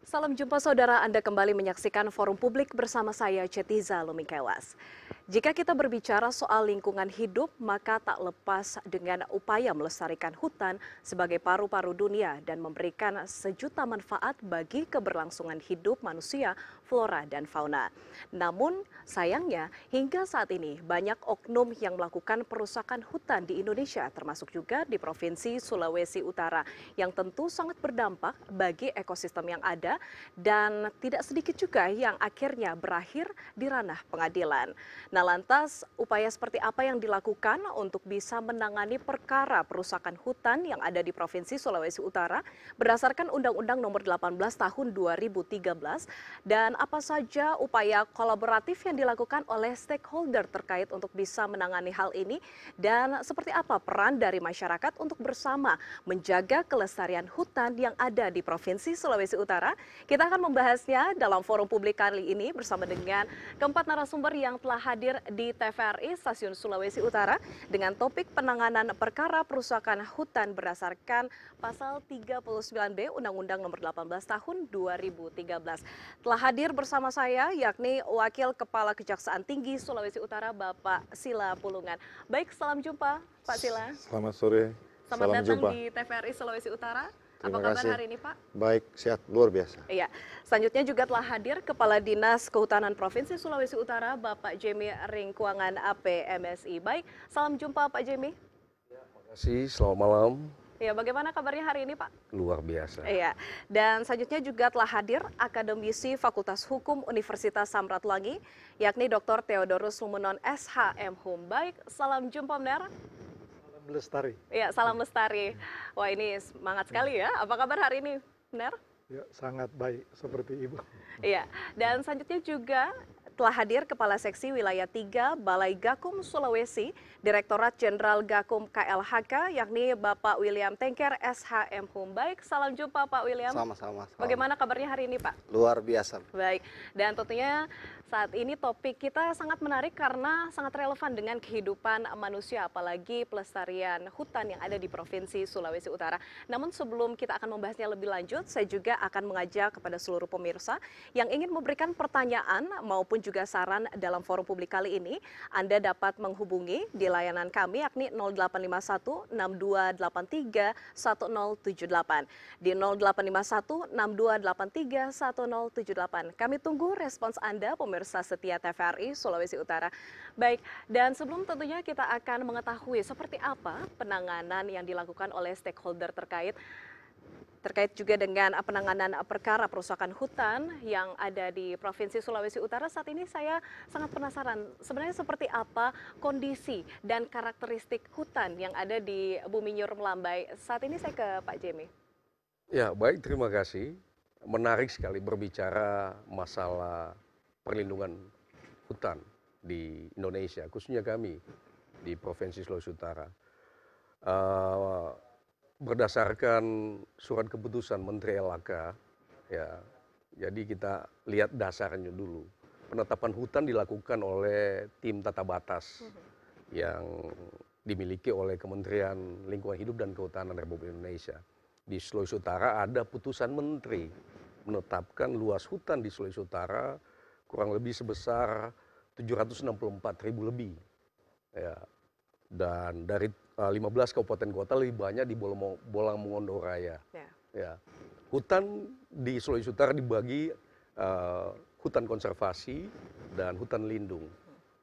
Salam jumpa saudara, Anda kembali menyaksikan Forum Publik bersama saya Cetiza Lumikewas. Jika kita berbicara soal lingkungan hidup, maka tak lepas dengan upaya melestarikan hutan sebagai paru-paru dunia dan memberikan sejuta manfaat bagi keberlangsungan hidup manusia, flora, dan fauna. Namun, sayangnya hingga saat ini banyak oknum yang melakukan perusakan hutan di Indonesia, termasuk juga di Provinsi Sulawesi Utara, yang tentu sangat berdampak bagi ekosistem yang ada dan tidak sedikit juga yang akhirnya berakhir di ranah pengadilan. Nah, lantas upaya seperti apa yang dilakukan untuk bisa menangani perkara perusakan hutan yang ada di Provinsi Sulawesi Utara berdasarkan Undang-Undang Nomor 18 Tahun 2013 dan apa saja upaya kolaboratif yang dilakukan oleh stakeholder terkait untuk bisa menangani hal ini dan seperti apa peran dari masyarakat untuk bersama menjaga kelestarian hutan yang ada di Provinsi Sulawesi Utara. Kita akan membahasnya dalam forum publik kali ini bersama dengan keempat narasumber yang telah hadir di TVRI Stasiun Sulawesi Utara dengan topik penanganan perkara perusakan hutan berdasarkan pasal 39B Undang-Undang Nomor 18 Tahun 2013. Telah hadir bersama saya yakni Wakil Kepala Kejaksaan Tinggi Sulawesi Utara Bapak Sila Pulungan. Baik, salam jumpa Pak Sila. Selamat sore. Selamat datang jumpa. di TVRI Sulawesi Utara. Terima Apa kabar kasih. hari ini, Pak? Baik, sehat, luar biasa. Iya, selanjutnya juga telah hadir Kepala Dinas Kehutanan Provinsi Sulawesi Utara, Bapak Jemi Ringkuangan AP MSI. Baik, salam jumpa Pak Jemi. Terima kasih, selamat malam. Ya, bagaimana kabarnya hari ini, Pak? Luar biasa. Iya, dan selanjutnya juga telah hadir akademisi Fakultas Hukum Universitas Samratulangi, yakni Dr. Theodorus Lumunon SHM Hum. Baik, salam jumpa, Benar. Lestari. Iya, salam lestari. Wah, ini semangat sekali ya. Apa kabar hari ini, Benar? Ya, sangat baik seperti Ibu. Iya, dan selanjutnya juga telah hadir Kepala Seksi Wilayah 3 Balai Gakum Sulawesi, Direktorat Jenderal Gakum KLHK, yakni Bapak William Tengker SHM Hum. Baik, salam jumpa Pak William. Sama-sama. Bagaimana kabarnya hari ini, Pak? Luar biasa. Baik, dan tentunya saat ini topik kita sangat menarik karena sangat relevan dengan kehidupan manusia, apalagi pelestarian hutan yang ada di Provinsi Sulawesi Utara. Namun sebelum kita akan membahasnya lebih lanjut, saya juga akan mengajak kepada seluruh pemirsa yang ingin memberikan pertanyaan maupun juga saran dalam forum publik kali ini. Anda dapat menghubungi di layanan kami yakni 0851 6283 1078. Di 0851 6283 1078. Kami tunggu respons Anda pemirsa setia TVRI Sulawesi Utara. Baik, dan sebelum tentunya kita akan mengetahui seperti apa penanganan yang dilakukan oleh stakeholder terkait juga dengan penanganan perkara perusakan hutan yang ada di Provinsi Sulawesi Utara. Saat ini saya sangat penasaran sebenarnya seperti apa kondisi dan karakteristik hutan yang ada di Buminyur Melambai. Saat ini saya ke Pak Jemi. Ya, baik, terima kasih. Menarik sekali berbicara masalah perlindungan hutan di Indonesia, khususnya kami di Provinsi Sulawesi Utara. Berdasarkan surat keputusan Menteri LHK, ya, jadi kita lihat dasarnya dulu. Penetapan hutan dilakukan oleh tim tata batas yang dimiliki oleh Kementerian Lingkungan Hidup dan Kehutanan Republik Indonesia. Di Sulawesi Utara ada putusan Menteri menetapkan luas hutan di Sulawesi Utara kurang lebih sebesar 764.000 lebih. Ya. Dan dari 15 kabupaten kota lebih banyak di Bolang Mongondo Raya. Ya. Hutan di Sulawesi Utara dibagi hutan konservasi dan hutan lindung.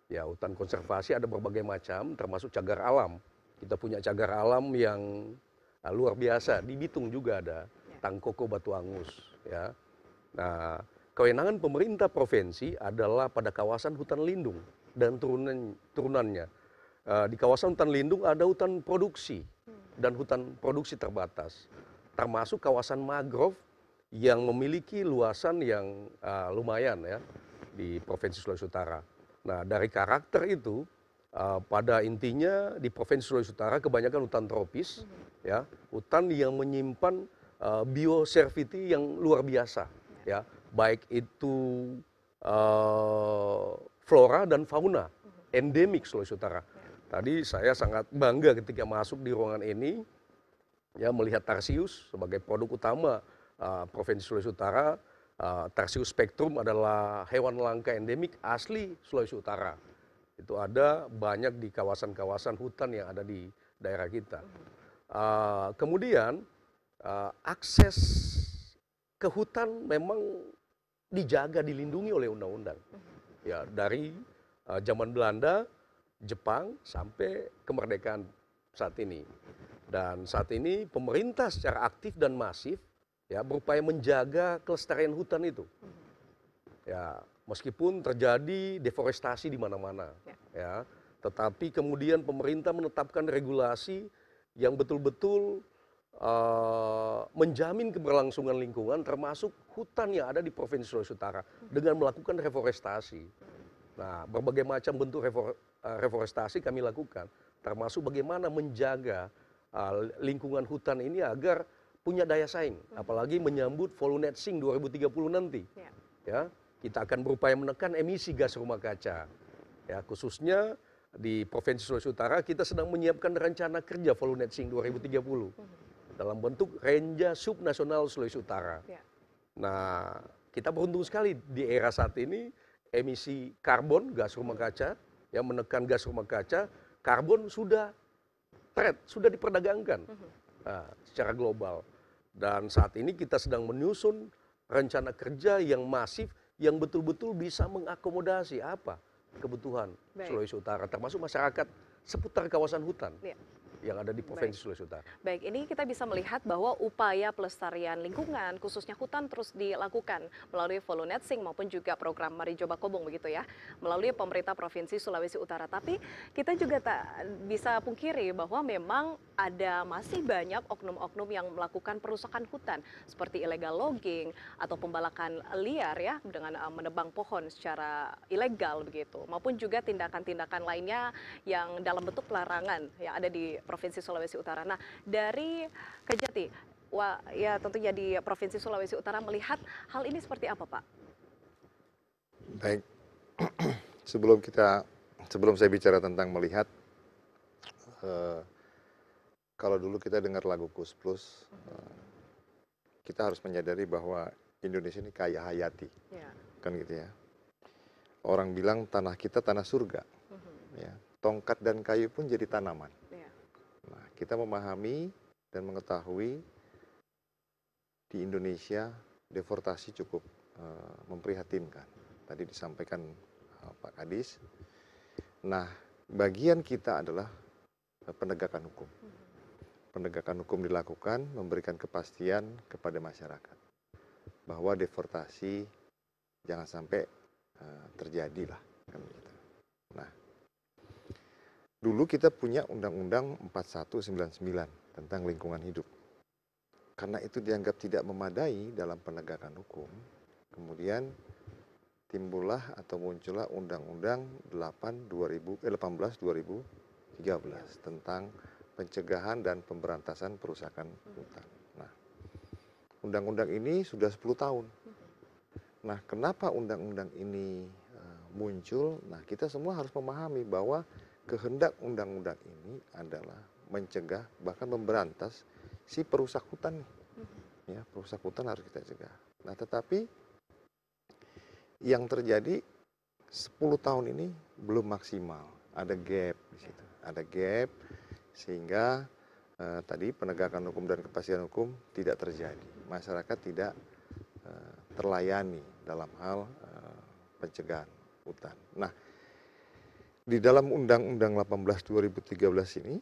Ya, hutan konservasi ada berbagai macam, termasuk cagar alam. Kita punya cagar alam yang luar biasa. Di Bitung juga ada Tangkoko Batu Angus. Ya. Nah, kewenangan pemerintah provinsi adalah pada kawasan hutan lindung dan turunannya. Di kawasan hutan lindung ada hutan produksi dan hutan produksi terbatas, termasuk kawasan mangrove yang memiliki luasan yang lumayan ya di Provinsi Sulawesi Utara. Nah, dari karakter itu pada intinya di Provinsi Sulawesi Utara kebanyakan hutan tropis, ya, hutan yang menyimpan bioservity yang luar biasa, ya, baik itu flora dan fauna endemik Sulawesi Utara. Tadi saya sangat bangga ketika masuk di ruangan ini, ya, melihat tarsius sebagai produk utama Provinsi Sulawesi Utara Tarsius spectrum adalah hewan langka endemik asli Sulawesi Utara. Itu ada banyak di kawasan-kawasan hutan yang ada di daerah kita. Kemudian akses ke hutan memang dijaga, dilindungi oleh undang-undang. Ya, dari zaman Belanda, Jepang sampai kemerdekaan saat ini. Dan saat ini pemerintah secara aktif dan masif ya berupaya menjaga kelestarian hutan itu. Ya, meskipun terjadi deforestasi di mana-mana, ya, tetapi kemudian pemerintah menetapkan regulasi yang betul-betul menjamin keberlangsungan lingkungan, termasuk hutan yang ada di Provinsi Sulawesi Utara dengan melakukan reforestasi. Nah, berbagai macam bentuk reforestasi kami lakukan, termasuk bagaimana menjaga lingkungan hutan ini agar punya daya saing, apalagi menyambut Volunet Sing 2030 nanti. Ya, kita akan berupaya menekan emisi gas rumah kaca. Ya, khususnya di Provinsi Sulawesi Utara kita sedang menyiapkan rencana kerja Volunet Sing 2030 dalam bentuk Renja Subnasional Sulawesi Utara. Nah, kita beruntung sekali di era saat ini emisi karbon gas rumah kaca, yang menekan gas rumah kaca, karbon sudah diperdagangkan secara global. Dan saat ini kita sedang menyusun rencana kerja yang masif, yang betul-betul bisa mengakomodasi apa kebutuhan Sulawesi Utara, termasuk masyarakat seputar kawasan hutan yang ada di Provinsi Sulawesi Utara. Baik, ini kita bisa melihat bahwa upaya pelestarian lingkungan, khususnya hutan, terus dilakukan melalui Volunet Sing maupun juga program Marijo Bakobong begitu ya, melalui pemerintah Provinsi Sulawesi Utara. Tapi kita juga tak bisa pungkiri bahwa memang ada masih banyak oknum-oknum yang melakukan perusakan hutan, seperti illegal logging atau pembalakan liar ya, dengan menebang pohon secara ilegal begitu, maupun juga tindakan-tindakan lainnya yang dalam bentuk pelarangan yang ada di Provinsi Sulawesi Utara. Nah, dari Kejati, ya tentunya di Provinsi Sulawesi Utara melihat hal ini seperti apa, Pak? Baik, sebelum saya bicara tentang melihat, kalau dulu kita dengar lagu Kus Plus, kita harus menyadari bahwa Indonesia ini kaya hayati, kan gitu ya. Orang bilang tanah kita tanah surga, ya. Tongkat dan kayu pun jadi tanaman. Nah, kita memahami dan mengetahui di Indonesia deforestasi cukup memprihatinkan. Tadi disampaikan Pak Kadis. Nah, bagian kita adalah penegakan hukum. Penegakan hukum dilakukan memberikan kepastian kepada masyarakat bahwa deforestasi jangan sampai terjadi lah, kan gitu. Nah, dulu kita punya Undang-Undang 4199 tentang lingkungan hidup. Karena itu dianggap tidak memadai dalam penegakan hukum, kemudian timbullah atau muncullah Undang-Undang 18/2013 tentang pencegahan dan pemberantasan perusakan hutan. Nah, undang-undang ini sudah 10 tahun. Nah, kenapa undang-undang ini muncul? Nah, kita semua harus memahami bahwa kehendak undang-undang ini adalah mencegah bahkan memberantas si perusak hutan nih. Ya, perusak hutan harus kita cegah. Nah, tetapi yang terjadi 10 tahun ini belum maksimal. Ada gap di situ. Ada gap sehingga tadi penegakan hukum dan kepastian hukum tidak terjadi. Masyarakat tidak terlayani dalam hal pencegahan hutan. Nah, di dalam Undang-Undang 18/2013 ini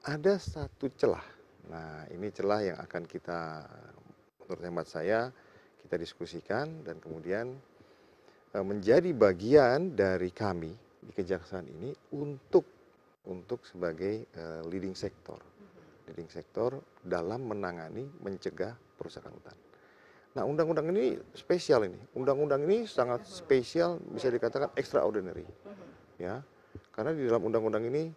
ada satu celah. Nah, ini celah yang akan kita, menurut hemat saya, kita diskusikan dan kemudian menjadi bagian dari kami di Kejaksaan ini untuk sebagai leading sector dalam menangani mencegah perusakan hutan. Nah, undang-undang ini spesial ini. Undang-undang ini sangat spesial, bisa dikatakan extraordinary. Ya. Karena di dalam undang-undang ini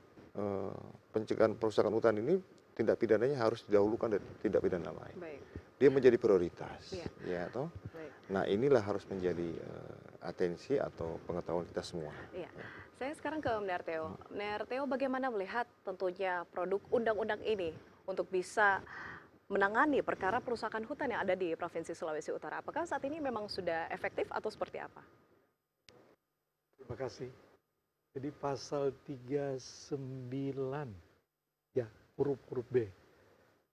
pencegahan perusakan hutan ini tindak pidananya harus didahulukan dari tindak pidana lain. Dia menjadi prioritas, ya toh. Nah, inilah harus menjadi atensi atau pengetahuan kita semua. Ya. Saya sekarang ke Mnerteo. Mnerteo, bagaimana melihat tentunya produk undang-undang ini untuk bisa menangani perkara perusakan hutan yang ada di Provinsi Sulawesi Utara. Apakah saat ini memang sudah efektif atau seperti apa? Terima kasih. Jadi pasal 39 ya huruf B.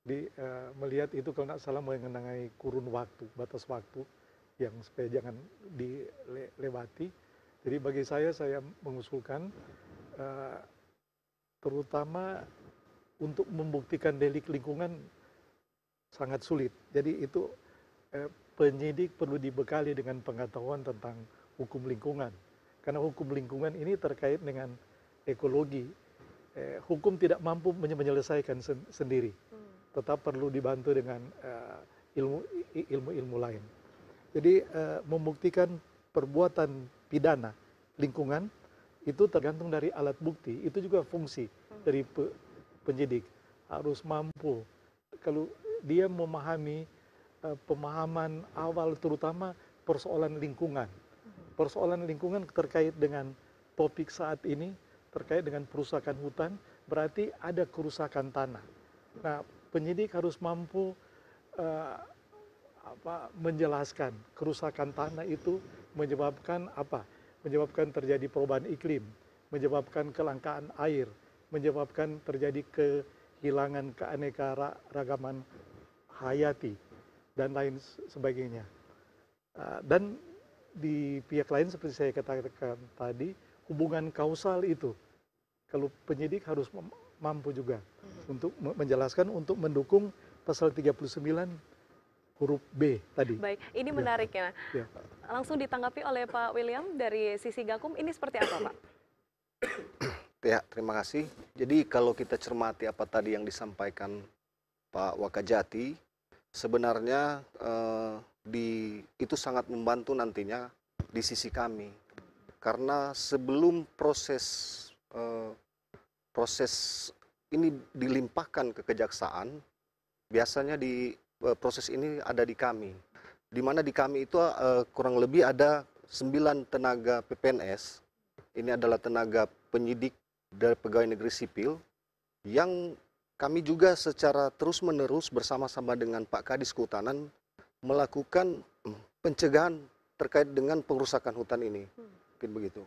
Jadi melihat itu kalau tidak salah mengenai kurun waktu, batas waktu yang supaya jangan dilewati. Jadi bagi saya mengusulkan terutama untuk membuktikan delik lingkungan sangat sulit. Jadi itu penyidik perlu dibekali dengan pengetahuan tentang hukum lingkungan. Karena hukum lingkungan ini terkait dengan ekologi. Hukum tidak mampu menyelesaikan sendiri. Tetap perlu dibantu dengan ilmu lain. Jadi membuktikan perbuatan pidana lingkungan itu tergantung dari alat bukti. Itu juga fungsi dari penyidik. Harus mampu kalau dia memahami pemahaman awal terutama persoalan lingkungan. Persoalan lingkungan terkait dengan topik saat ini, terkait dengan perusakan hutan, berarti ada kerusakan tanah. Nah, penyidik harus mampu menjelaskan kerusakan tanah itu menyebabkan apa? Menyebabkan terjadi perubahan iklim, menyebabkan kelangkaan air, menyebabkan terjadi kehilangan keanekaragaman hayati, dan lain sebagainya. Dan di pihak lain seperti saya katakan tadi, hubungan kausal itu, kalau penyidik harus mampu juga untuk menjelaskan, untuk mendukung pasal 39 huruf B tadi. Baik, ini menarik ya. Langsung ditanggapi oleh Pak William dari sisi Gakum, ini seperti apa Pak? Ya, terima kasih. Jadi kalau kita cermati apa tadi yang disampaikan Pak Wakajati, sebenarnya itu sangat membantu nantinya di sisi kami. Karena sebelum proses ini dilimpahkan ke kejaksaan, biasanya proses ini ada di kami. Di mana di kami itu kurang lebih ada 9 tenaga PPNS. Ini adalah tenaga penyidik dari pegawai negeri sipil yang kami juga secara terus-menerus bersama-sama dengan Pak Kadis Kehutanan melakukan pencegahan terkait dengan pengerusakan hutan ini. Mungkin begitu.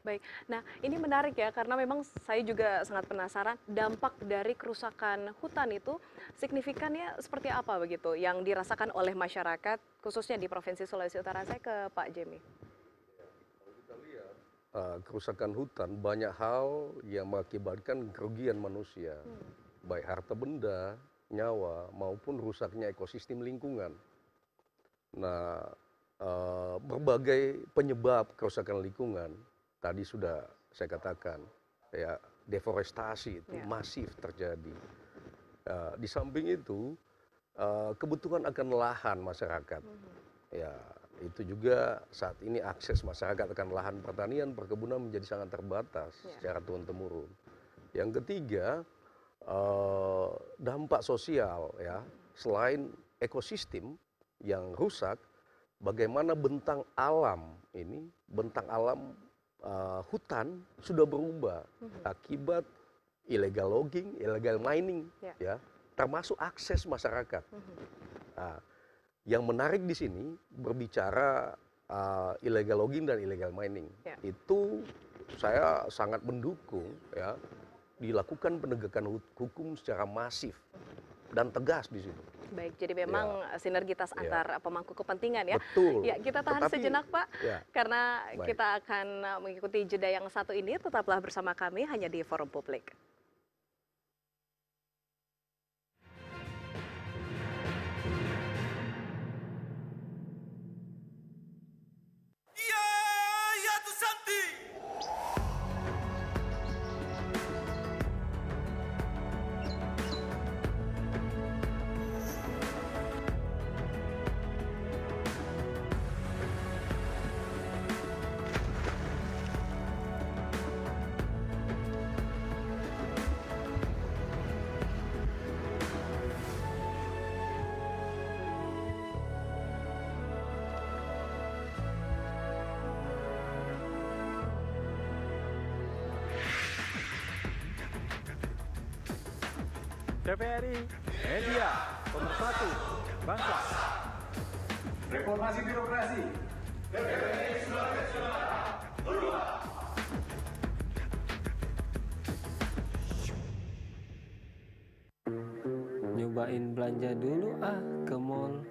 Baik, nah ini menarik ya, karena memang saya juga sangat penasaran dampak dari kerusakan hutan itu signifikannya seperti apa begitu yang dirasakan oleh masyarakat khususnya di Provinsi Sulawesi Utara. Saya ke Pak Jemi. Kerusakan hutan banyak hal yang mengakibatkan kerugian manusia, baik harta benda, nyawa, maupun rusaknya ekosistem lingkungan. Nah, berbagai penyebab kerusakan lingkungan tadi sudah saya katakan, ya deforestasi itu masif terjadi. Di samping itu, kebutuhan akan lahan masyarakat, ya itu juga saat ini akses masyarakat akan lahan pertanian, perkebunan menjadi sangat terbatas secara turun-temurun. Yang ketiga, dampak sosial, ya selain ekosistem yang rusak, bagaimana bentang alam ini, bentang alam hutan sudah berubah akibat illegal logging, illegal mining, ya termasuk akses masyarakat. Nah, yang menarik di sini berbicara illegal logging dan illegal mining, itu saya sangat mendukung ya dilakukan penegakan hukum secara masif dan tegas di situ. Baik, jadi memang sinergitas antar pemangku kepentingan ya. Betul. Ya, kita tahan sejenak Pak, karena Baik. kita akan mengikuti jeda yang satu ini. Tetaplah bersama kami hanya di Forum Publik. TVRI Media. Pemersatu bangsa. Reformasi birokrasi. Nyobain belanja dulu ke mall.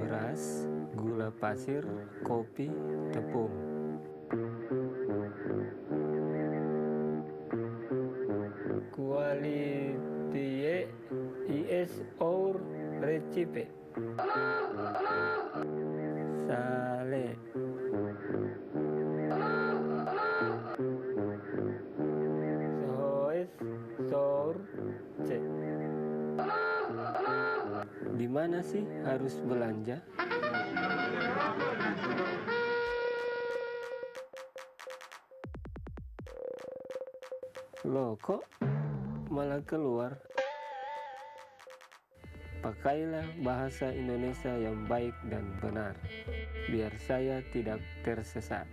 Beras, gula pasir, kopi, tepung. Qualité is our recipe. Sale. Soes, sor, cek. Di mana sih harus belanja? Loh, kok malah keluar? Pakailah bahasa Indonesia yang baik dan benar, biar saya tidak tersesat.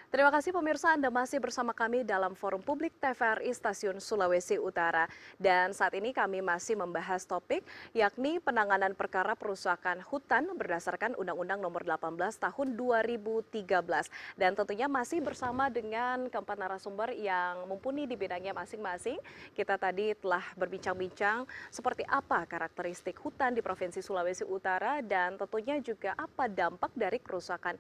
Terima kasih pemirsa, Anda masih bersama kami dalam Forum Publik TVRI Stasiun Sulawesi Utara. Dan saat ini kami masih membahas topik yakni penanganan perkara perusakan hutan berdasarkan Undang-Undang Nomor 18 Tahun 2013. Dan tentunya masih bersama dengan keempat narasumber yang mumpuni di bidangnya masing-masing. Kita tadi telah berbincang-bincang seperti apa karakteristik hutan di Provinsi Sulawesi Utara dan tentunya juga apa dampak dari kerusakan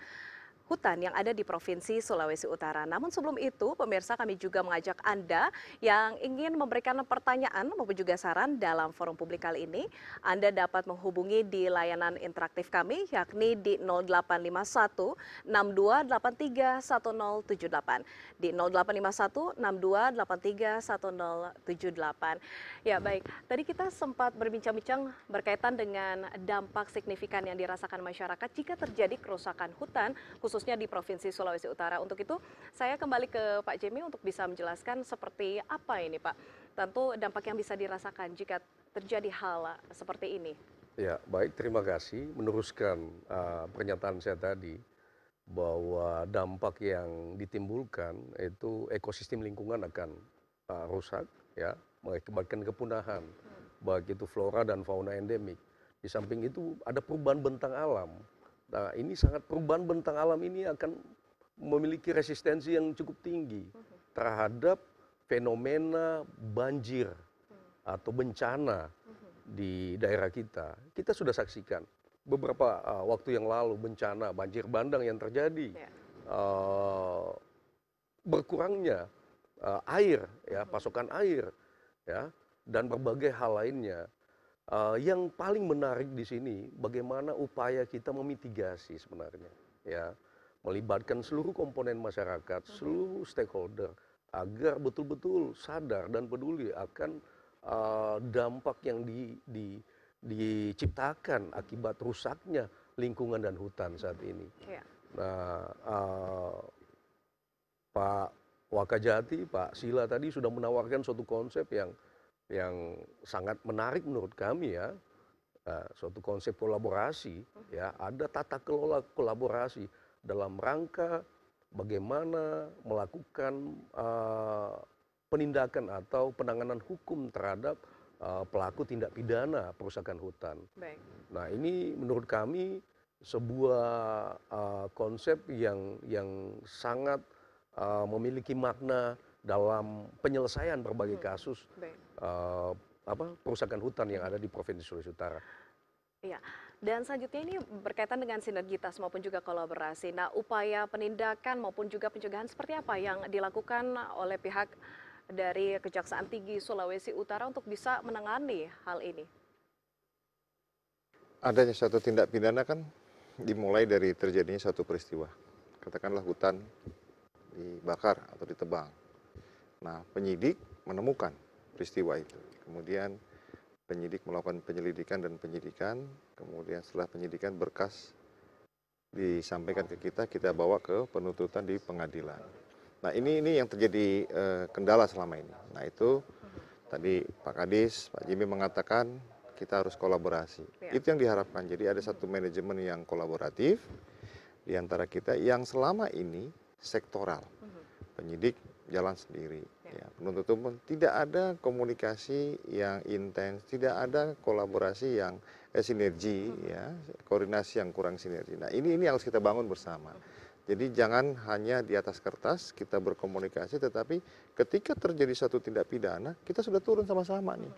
hutan yang ada di Provinsi Sulawesi Utara. Namun sebelum itu, pemirsa kami juga mengajak Anda yang ingin memberikan pertanyaan maupun juga saran dalam forum publik kali ini. Anda dapat menghubungi di layanan interaktif kami yakni di 0851 6283 1078. Di 0851 6283 1078. Ya baik, tadi kita sempat berbincang-bincang berkaitan dengan dampak signifikan yang dirasakan masyarakat jika terjadi kerusakan hutan, khususnya di Provinsi Sulawesi Utara. Untuk itu, saya kembali ke Pak Jemi untuk bisa menjelaskan seperti apa ini, Pak. Tentu dampak yang bisa dirasakan jika terjadi hal seperti ini. Ya, baik. Terima kasih. Meneruskan pernyataan saya tadi bahwa dampak yang ditimbulkan itu ekosistem lingkungan akan rusak, ya, mengakibatkan kepunahan, baik itu flora dan fauna endemik. Di samping itu ada perubahan bentang alam. Nah, ini perubahan bentang alam ini akan memiliki resistensi yang cukup tinggi terhadap fenomena banjir atau bencana di daerah kita. Kita sudah saksikan beberapa waktu yang lalu bencana banjir bandang yang terjadi, berkurangnya air, ya, pasokan air, ya, dan berbagai hal lainnya. Yang paling menarik di sini bagaimana upaya kita memitigasi sebenarnya, ya, melibatkan seluruh komponen masyarakat, seluruh stakeholder agar betul-betul sadar dan peduli akan dampak yang diciptakan akibat rusaknya lingkungan dan hutan saat ini. Nah, Pak Wakajati, Pak Sila tadi sudah menawarkan suatu konsep yang sangat menarik menurut kami, ya, suatu konsep kolaborasi, ya, ada tata kelola kolaborasi dalam rangka bagaimana melakukan penindakan atau penanganan hukum terhadap pelaku tindak pidana perusakan hutan. Baik. Nah, ini menurut kami sebuah konsep yang sangat memiliki makna dalam penyelesaian berbagai kasus perusakan hutan yang ada di Provinsi Sulawesi Utara. Iya, dan selanjutnya ini berkaitan dengan sinergitas maupun juga kolaborasi. Nah, upaya penindakan maupun juga pencegahan seperti apa yang dilakukan oleh pihak dari Kejaksaan Tinggi Sulawesi Utara untuk bisa menangani hal ini? Adanya suatu tindak pidana kan dimulai dari terjadinya suatu peristiwa. Katakanlah hutan dibakar atau ditebang. Nah, penyidik menemukan peristiwa itu. Kemudian penyidik melakukan penyelidikan dan penyidikan. Kemudian setelah penyidikan berkas disampaikan ke kita bawa ke penuntutan di pengadilan. Nah, ini yang terjadi kendala selama ini. Nah, itu tadi Pak Kadis, Pak Jimmy mengatakan kita harus kolaborasi. Ya. Itu yang diharapkan. Jadi ada satu manajemen yang kolaboratif di antara kita yang selama ini sektoral. Penyidik jalan sendiri, ya, penuntut umum tidak ada komunikasi yang intens, tidak ada kolaborasi yang sinergi, ya, koordinasi yang kurang sinergi. Nah ini harus kita bangun bersama. Jadi jangan hanya di atas kertas kita berkomunikasi, tetapi ketika terjadi satu tindak pidana, kita sudah turun sama-sama nih.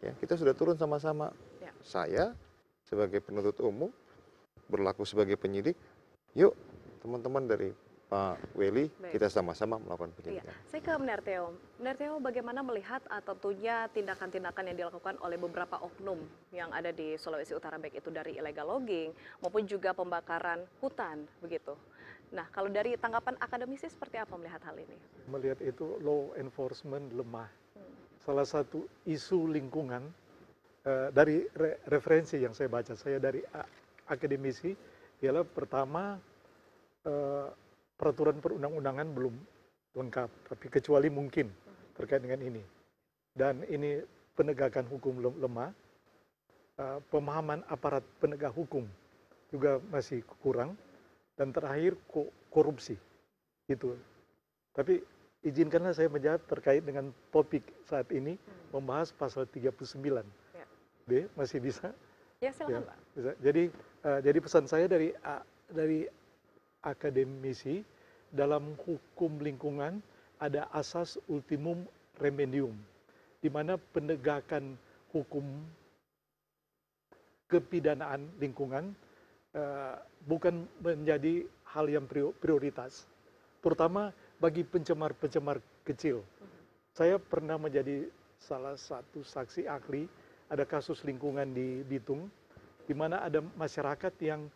Ya, kita sudah turun sama-sama. Ya. Saya sebagai penuntut umum berlaku sebagai penyidik. Yuk teman-teman dari Pak Weli, kita sama-sama melakukan penyidikan. Iya. Saya ke Mnerteo. Mnerteo, bagaimana melihat tentunya tindakan-tindakan yang dilakukan oleh beberapa oknum yang ada di Sulawesi Utara, baik itu dari illegal logging maupun juga pembakaran hutan, begitu. Nah, kalau dari tanggapan akademisi seperti apa melihat hal ini? Melihat itu law enforcement lemah. Salah satu isu lingkungan dari referensi yang saya baca, saya dari akademisi, ialah pertama peraturan perundang-undangan belum lengkap, tapi kecuali mungkin terkait dengan ini. Dan ini penegakan hukum lemah, pemahaman aparat penegak hukum juga masih kurang, dan terakhir korupsi. Gitu. Tapi izinkanlah saya menjawab terkait dengan topik saat ini, membahas pasal 39. Ya. B, masih bisa? Ya, silakan, Pak. Bisa. Jadi pesan saya dari akademisi, dalam hukum lingkungan ada asas ultimum remedium, di mana penegakan hukum kepidanaan lingkungan bukan menjadi hal yang prioritas, terutama bagi pencemar-pencemar kecil. Saya pernah menjadi salah satu saksi ahli, ada kasus lingkungan di Bitung, di mana ada masyarakat yang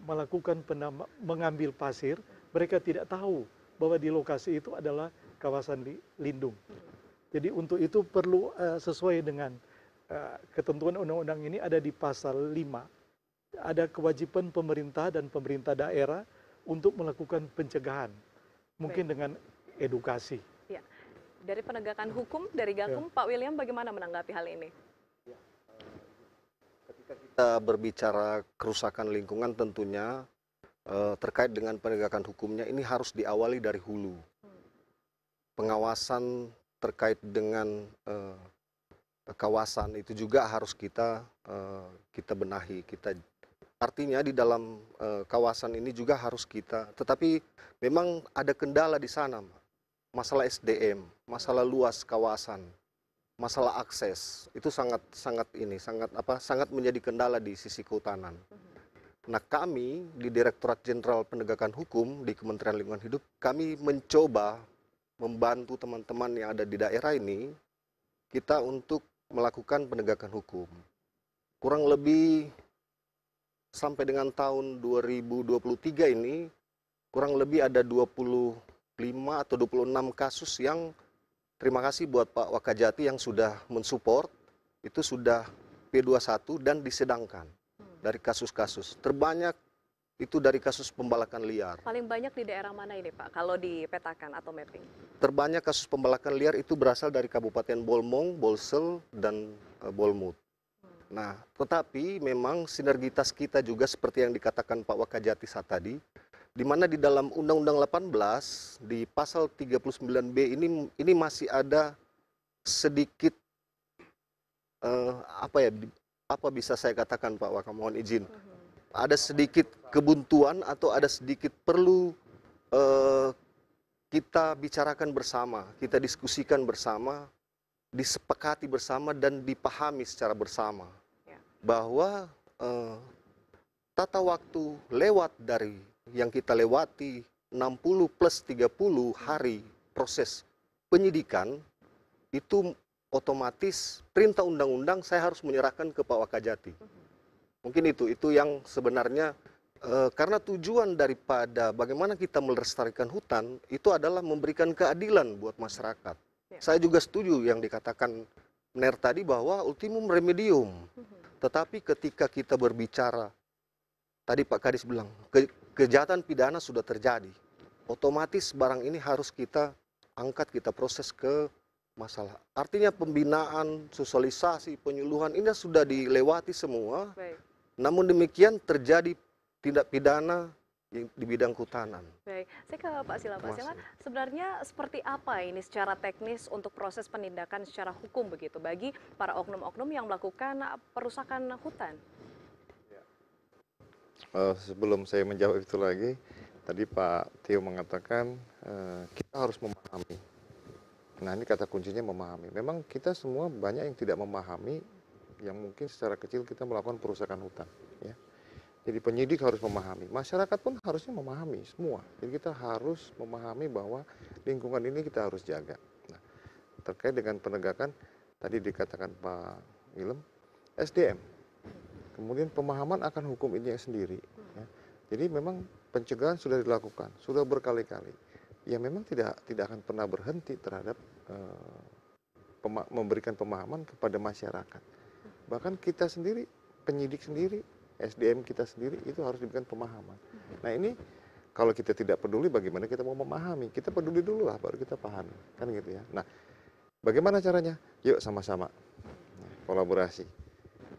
melakukan mengambil pasir, mereka tidak tahu bahwa di lokasi itu adalah kawasan lindung. Jadi untuk itu perlu sesuai dengan ketentuan undang-undang ini ada di pasal 5. Ada kewajiban pemerintah dan pemerintah daerah untuk melakukan pencegahan, mungkin dengan edukasi. Ya. Dari penegakan hukum, dari Gakum, Pak William bagaimana menanggapi hal ini? Ketika kita berbicara kerusakan lingkungan, tentunya terkait dengan penegakan hukumnya ini harus diawali dari hulu. Pengawasan terkait dengan kawasan itu juga harus kita benahi. Artinya di dalam kawasan ini juga harus kita, tetapi memang ada kendala di sana, masalah SDM, masalah luas kawasan, masalah akses itu sangat menjadi kendala di sisi kehutanan. Nah, kami di Direktorat Jenderal Penegakan Hukum di Kementerian Lingkungan Hidup, kami mencoba membantu teman-teman yang ada di daerah ini kita untuk melakukan penegakan hukum. Kurang lebih sampai dengan tahun 2023 ini kurang lebih ada 25 atau 26 kasus yang, terima kasih buat Pak Wakajati yang sudah mensupport, itu sudah P21 dan disedangkan dari kasus-kasus. Terbanyak itu dari kasus pembalakan liar. Paling banyak di daerah mana ini, Pak, kalau dipetakan atau mapping? Terbanyak kasus pembalakan liar itu berasal dari Kabupaten Bolmong, Bolsel, dan Bolmut. Nah, tetapi memang sinergitas kita juga seperti yang dikatakan Pak Wakajati saat tadi, di mana di dalam Undang-Undang 18 di pasal 39B ini masih ada sedikit apa bisa saya katakan Pak Waka, mohon izin. Ada sedikit kebuntuan atau ada sedikit perlu kita bicarakan bersama, kita diskusikan bersama, disepakati bersama dan dipahami secara bersama bahwa tata waktu lewat dari yang kita lewati 60 plus 30 hari proses penyidikan itu otomatis perintah undang-undang saya harus menyerahkan ke Pak Wakajati. Mungkin itu yang sebenarnya karena tujuan daripada bagaimana kita melestarikan hutan itu adalah memberikan keadilan buat masyarakat. Saya juga setuju yang dikatakan Ner tadi bahwa ultimum remedium. Tetapi ketika kita berbicara, tadi Pak Kadis bilang, kejahatan pidana sudah terjadi. Otomatis barang ini harus kita angkat, kita proses ke masalah. Artinya pembinaan, sosialisasi, penyuluhan ini sudah dilewati semua. Baik. Namun demikian terjadi tindak pidana di bidang kehutanan. Baik, saya ke Pak Sila. Pak Sila, sebenarnya seperti apa ini secara teknis untuk proses penindakan secara hukum begitu bagi para oknum-oknum yang melakukan perusakan hutan? Sebelum saya menjawab itu lagi, tadi Pak Tio mengatakan kita harus memahami. Nah, ini kata kuncinya memahami. Memang kita semua banyak yang tidak memahami, yang mungkin secara kecil kita melakukan perusakan hutan. Ya. Jadi penyidik harus memahami, masyarakat pun harusnya memahami semua. Jadi kita harus memahami bahwa lingkungan ini kita harus jaga. Nah, terkait dengan penegakan, tadi dikatakan Pak Willem, SDM. Kemudian pemahaman akan hukum ini sendiri. Ya. Jadi memang pencegahan sudah dilakukan, sudah berkali-kali. Ya memang tidak akan pernah berhenti terhadap memberikan pemahaman kepada masyarakat. Bahkan kita sendiri, penyidik sendiri, SDM kita sendiri itu harus diberikan pemahaman. Nah ini kalau kita tidak peduli bagaimana kita mau memahami, kita peduli dulu lah baru kita pahami, kan gitu ya. Nah bagaimana caranya? Yuk sama-sama kolaborasi.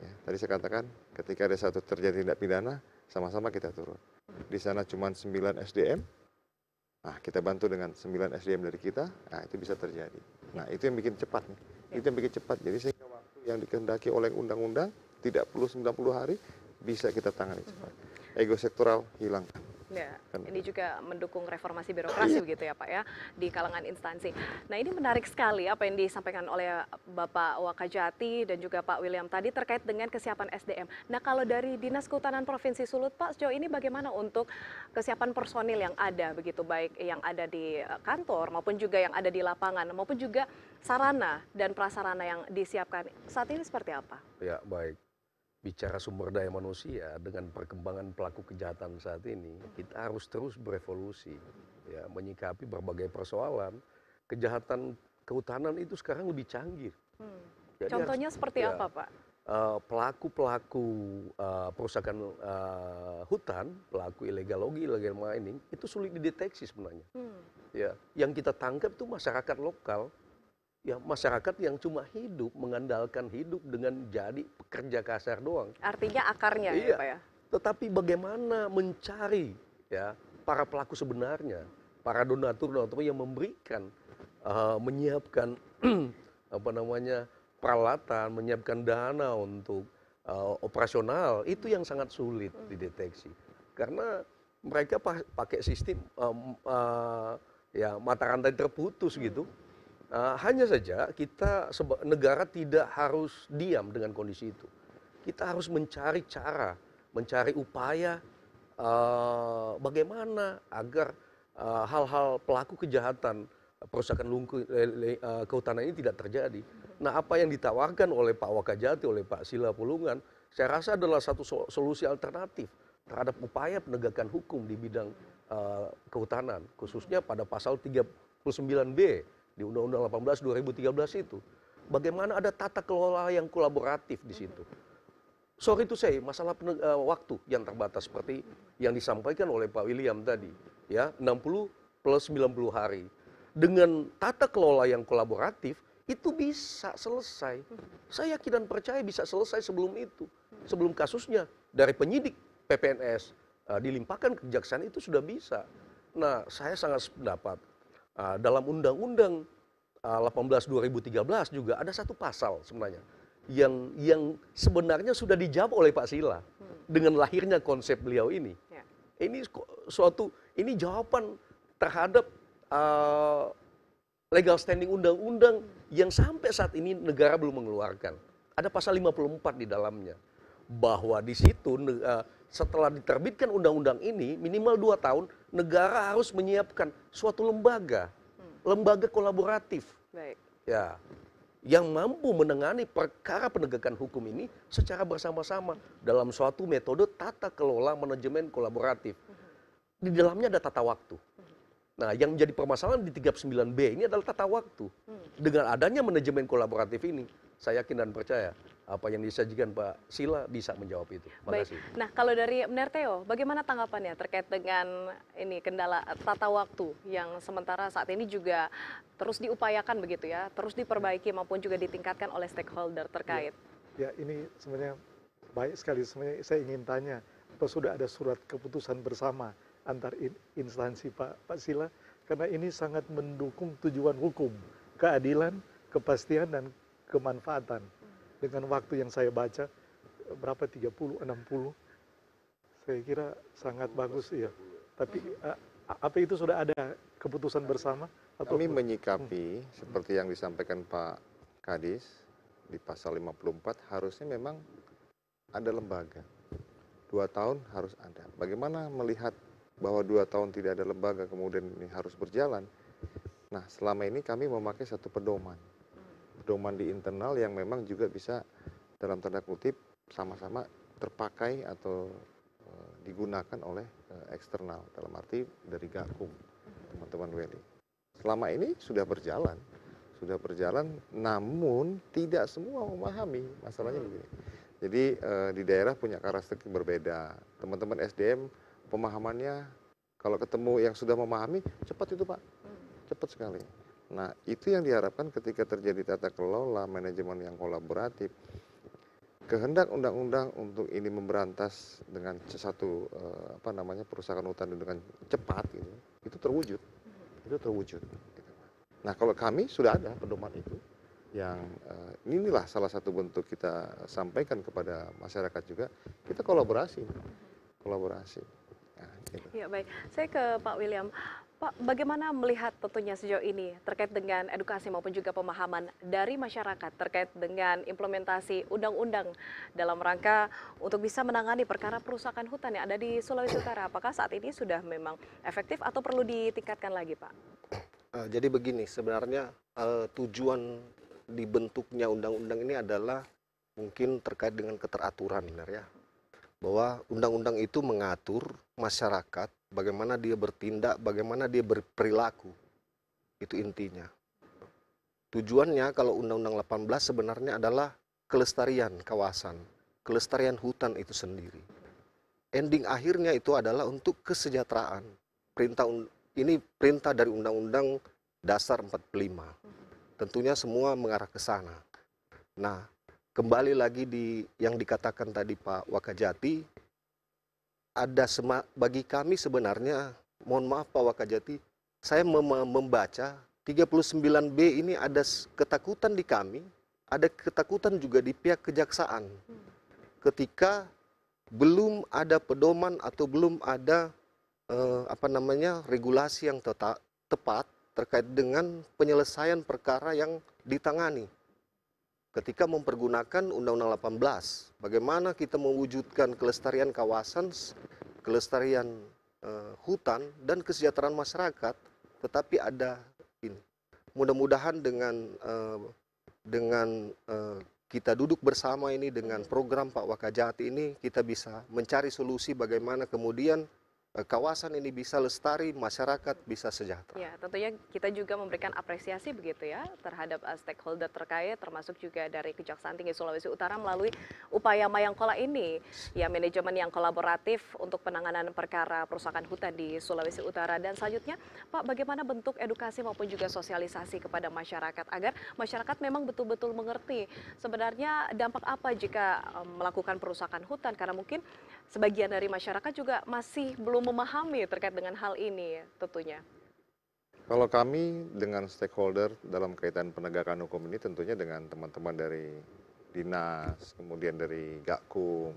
Ya, tadi saya katakan ketika ada satu terjadi tindak pidana, sama-sama kita turun. Di sana cuma 9 SDM, nah kita bantu dengan 9 SDM dari kita, nah itu bisa terjadi. Nah itu yang bikin cepat nih, itu yang bikin cepat. Jadi sehingga waktu yang dikehendaki oleh undang-undang tidak perlu 90 hari, bisa kita tangani cepat. Ego sektoral hilangkan. Ya, ini juga mendukung reformasi birokrasi begitu ya Pak ya, di kalangan instansi. Nah ini menarik sekali apa yang disampaikan oleh Bapak Wakajati dan juga Pak William tadi terkait dengan kesiapan SDM. Nah kalau dari Dinas Kehutanan Provinsi Sulut Pak, sejauh ini bagaimana untuk kesiapan personil yang ada begitu, baik yang ada di kantor maupun juga yang ada di lapangan, maupun juga sarana dan prasarana yang disiapkan saat ini seperti apa? Ya baik. Bicara sumber daya manusia dengan perkembangan pelaku kejahatan saat ini, kita harus terus berevolusi, ya, menyikapi berbagai persoalan. Kejahatan kehutanan itu sekarang lebih canggih. Jadi contohnya seperti apa Pak? Pelaku-pelaku perusakan hutan, pelaku illegal logging, illegal mining, itu sulit dideteksi sebenarnya. Ya, yang kita tangkap itu masyarakat lokal. Ya masyarakat yang cuma mengandalkan hidup dengan jadi pekerja kasar doang. Artinya akarnya iya, ya Pak ya? Tetapi bagaimana mencari ya para pelaku sebenarnya, para donatur-donatur yang memberikan, menyiapkan peralatan, menyiapkan dana untuk operasional, itu yang sangat sulit dideteksi. Karena mereka pakai sistem ya mata rantai terputus gitu. Hanya saja kita negara tidak harus diam dengan kondisi itu. Kita harus mencari cara, mencari upaya bagaimana agar hal-hal pelaku kejahatan perusakan kehutanan ini tidak terjadi. Nah apa yang ditawarkan oleh Pak Wakajati, oleh Pak Sila Pulungan, saya rasa adalah satu solusi alternatif terhadap upaya penegakan hukum di bidang kehutanan, khususnya pada pasal 39B. Di Undang-Undang 18 2013 itu. Bagaimana ada tata kelola yang kolaboratif di situ. Sorry to say, masalah waktu yang terbatas seperti yang disampaikan oleh Pak William tadi. Ya, 60 plus 90 hari. Dengan tata kelola yang kolaboratif, itu bisa selesai. Saya yakin dan percaya bisa selesai sebelum itu. Sebelum kasusnya dari penyidik PPNS dilimpahkan ke kejaksaan itu sudah bisa. Nah, saya sangat sependapat. Dalam Undang-Undang 18 2013 juga ada satu pasal sebenarnya yang sebenarnya sudah dijawab oleh Pak Sila dengan lahirnya konsep beliau ini. Ya. Ini jawaban terhadap legal standing undang-undang yang sampai saat ini negara belum mengeluarkan. Ada pasal 54 di dalamnya bahwa di situ setelah diterbitkan undang-undang ini minimal 2 tahun negara harus menyiapkan suatu lembaga kolaboratif. Baik. Ya, yang mampu menangani perkara penegakan hukum ini secara bersama-sama dalam suatu metode tata kelola manajemen kolaboratif. Di dalamnya ada tata waktu. Nah, yang menjadi permasalahan di 39B ini adalah tata waktu. Dengan adanya manajemen kolaboratif ini, saya yakin dan percaya apa yang disajikan Pak Sila bisa menjawab itu. Terima Baik. kasih. Nah, kalau dari Mnerteo, bagaimana tanggapannya terkait dengan ini kendala tata waktu yang sementara saat ini juga terus diupayakan begitu ya, terus diperbaiki maupun juga ditingkatkan oleh stakeholder terkait. Ya, ini sebenarnya baik sekali. Sebenarnya saya ingin tanya, apa sudah ada surat keputusan bersama antar instansi Pak Sila? Karena ini sangat mendukung tujuan hukum, keadilan, kepastian, dan kemanfaatan. Dengan waktu yang saya baca, berapa 30, 60, saya kira sangat bagus ya. Tapi apa itu sudah ada keputusan bersama? Atau Kami menyikapi seperti yang disampaikan Pak Kadis di pasal 54, harusnya memang ada lembaga. 2 tahun harus ada. Bagaimana melihat bahwa 2 tahun tidak ada lembaga kemudian ini harus berjalan? Nah, selama ini kami memakai satu pedoman di internal yang memang juga bisa dalam tanda kutip sama-sama terpakai atau digunakan oleh eksternal, dalam arti dari Gakum, teman-teman WELI. Selama ini sudah berjalan, namun tidak semua memahami masalahnya begini. Jadi di daerah punya karakteristik berbeda. Teman-teman SDM pemahamannya kalau ketemu yang sudah memahami cepat itu Pak, cepat sekali. Nah, itu yang diharapkan ketika terjadi tata kelola manajemen yang kolaboratif. Kehendak undang-undang untuk ini memberantas dengan satu perusahaan hutan dengan cepat gitu, itu terwujud. Gitu. Nah, kalau kami sudah ada pedoman itu yang inilah salah satu bentuk kita sampaikan kepada masyarakat juga, kita kolaborasi. Nah, gitu. Ya, baik. Saya ke Pak William. Pak, bagaimana melihat tentunya sejauh ini terkait dengan edukasi maupun juga pemahaman dari masyarakat terkait dengan implementasi undang-undang dalam rangka untuk bisa menangani perkara perusakan hutan yang ada di Sulawesi Utara? Apakah saat ini sudah memang efektif atau perlu ditingkatkan lagi, Pak? Jadi begini, sebenarnya tujuan dibentuknya undang-undang ini adalah mungkin terkait dengan keteraturan, benar ya. Bahwa undang-undang itu mengatur masyarakat bagaimana dia bertindak, bagaimana dia berperilaku. Itu intinya. Tujuannya kalau Undang-Undang 18 sebenarnya adalah kelestarian kawasan, kelestarian hutan itu sendiri. Ending akhirnya itu adalah untuk kesejahteraan. Ini perintah dari Undang-Undang Dasar 45. Tentunya semua mengarah ke sana. Nah, kembali lagi di yang dikatakan tadi Pak Wakajati, bagi kami sebenarnya, mohon maaf Pak Wakajati, saya membaca 39B ini ada ketakutan di kami, ada ketakutan juga di pihak kejaksaan. Ketika belum ada pedoman atau belum ada regulasi yang tepat terkait dengan penyelesaian perkara yang ditangani. Ketika mempergunakan Undang-Undang 18, bagaimana kita mewujudkan kelestarian kawasan, kelestarian hutan, dan kesejahteraan masyarakat, tetapi ada ini. Mudah-mudahan dengan kita duduk bersama ini, dengan program Pak Wakajati ini, kita bisa mencari solusi bagaimana kemudian kawasan ini bisa lestari, masyarakat bisa sejahtera. Ya, tentunya kita juga memberikan apresiasi begitu ya terhadap stakeholder terkait, termasuk juga dari Kejaksaan Tinggi Sulawesi Utara melalui upaya Mayangkola ini, ya manajemen yang kolaboratif untuk penanganan perkara perusakan hutan di Sulawesi Utara. Dan selanjutnya, Pak, bagaimana bentuk edukasi maupun juga sosialisasi kepada masyarakat agar masyarakat memang betul-betul mengerti sebenarnya dampak apa jika melakukan perusakan hutan, karena mungkin sebagian dari masyarakat juga masih belum memahami terkait dengan hal ini tentunya. Kalau kami dengan stakeholder dalam kaitan penegakan hukum ini tentunya dengan teman-teman dari Dinas, kemudian dari Gakum,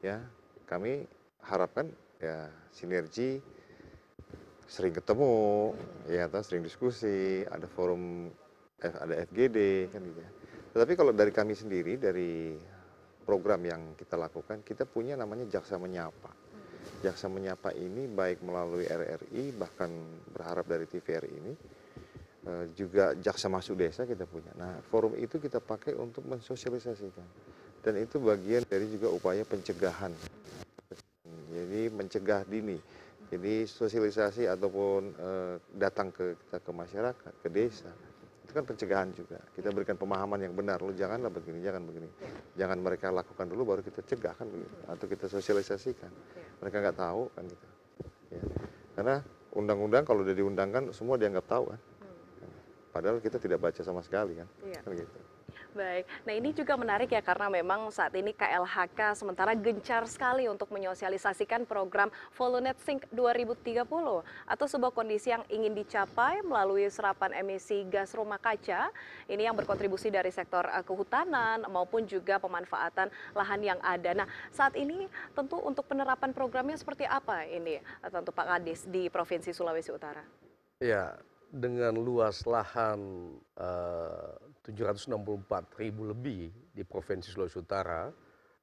ya kami harapkan ya sinergi, sering ketemu, ya sering diskusi, ada forum, ada FGD kan gitu ya. Tetapi kalau dari kami sendiri, dari program yang kita lakukan, kita punya namanya Jaksa Menyapa. Jaksa Menyapa ini baik melalui RRI, bahkan berharap dari TVRI ini, juga Jaksa Masuk Desa kita punya. Nah, forum itu kita pakai untuk mensosialisasikan. Dan itu bagian dari juga upaya pencegahan. Jadi mencegah dini. Jadi sosialisasi ataupun datang ke masyarakat, ke desa, Itu kan pencegahan juga. Kita berikan pemahaman yang benar. Lu janganlah begini, jangan begini. Jangan mereka lakukan dulu baru kita cegah kan begitu. Atau kita sosialisasikan. Mereka nggak tahu kan gitu. Ya. Karena undang-undang kalau udah diundangkan semua dianggap tahu kan. Padahal kita tidak baca sama sekali kan. Kan gitu. Baik, nah ini juga menarik ya karena memang saat ini KLHK sementara gencar sekali untuk menyosialisasikan program Volunet Sync 2030 atau sebuah kondisi yang ingin dicapai melalui serapan emisi gas rumah kaca. Ini yang berkontribusi dari sektor kehutanan maupun juga pemanfaatan lahan yang ada. Nah saat ini tentu untuk penerapan programnya seperti apa ini tentu Pak Kadis di Provinsi Sulawesi Utara? Ya, dengan luas lahan 764.000 lebih di Provinsi Sulawesi Utara